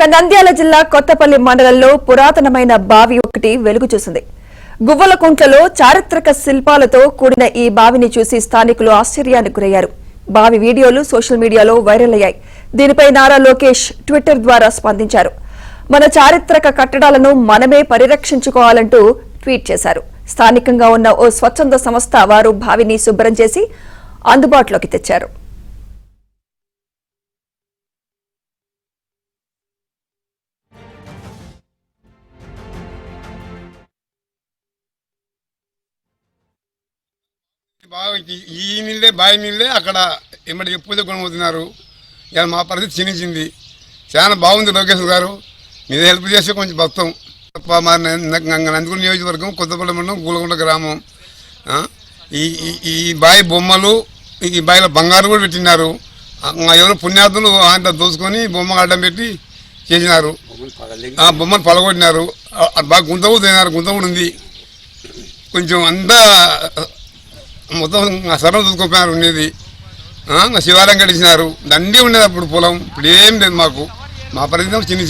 నంద్యాల జిల్లా కొత్తపల్లి మండలంలో పురాతనమైన బావి ఒకటి వెలుగు చూసింది. గువ్వలకుంట్లలో చారిత్రక శిల్పాలతో కూడిన ఈ బావిని చూసి స్థానికులు ఆశ్చర్యానికి గురయ్యారు. బావి వీడియోలు సోషల్ మీడియాలో వైరల్ అయ్యాయి. దీనిపై నారా లోకేష్ ట్విట్టర్ ద్వారా స్పందించారు. మన చారిత్రక కట్టడాలను మనమే పరిరక్షించుకోవాలంటూ ట్వీట్ చేశారు. స్థానికంగా ఉన్న ఓ స్వచ్ఛంద సంస్థ వారు బావిని శుభ్రం చేసి అందుబాటులోకి తెచ్చారు. ఈ నీళ్ళే బావి నీళ్ళే అక్కడ ఎమ్మటి పూజ కొనబోతున్నారు. ఇలా మా పరిస్థితి క్షీణించింది. చాలా బాగుంది లోకేష్ గారు, మీద హెల్ప్ చేస్తే కొంచెం భక్తం తప్ప. మా నందిగుంట నియోజకవర్గం కొత్తపల్లి మండలం గూలగుంట గ్రామం. ఈ బావి బొమ్మలు, ఈ బావిలో బంగారు కూడా పెట్టినారు. ఎవరో పుణ్యార్థులు అంత దోసుకొని బొమ్మ అడ్డం పెట్టి చేసినారు. బొమ్మను పలగొట్టినారు. బాగా గుంత కూడా తిన్నారు. గుంత కూడా ఉంది. కొంచెం అంతా మొత్తం సర్వం చూసుకోపోయినారు. ఉండేది శివాలయం కట్టించినారు. దండి ఉండేది అప్పుడు పొలం. ఇప్పుడు ఏం లేదు మాకు. మా పరిస్థితి చిన్న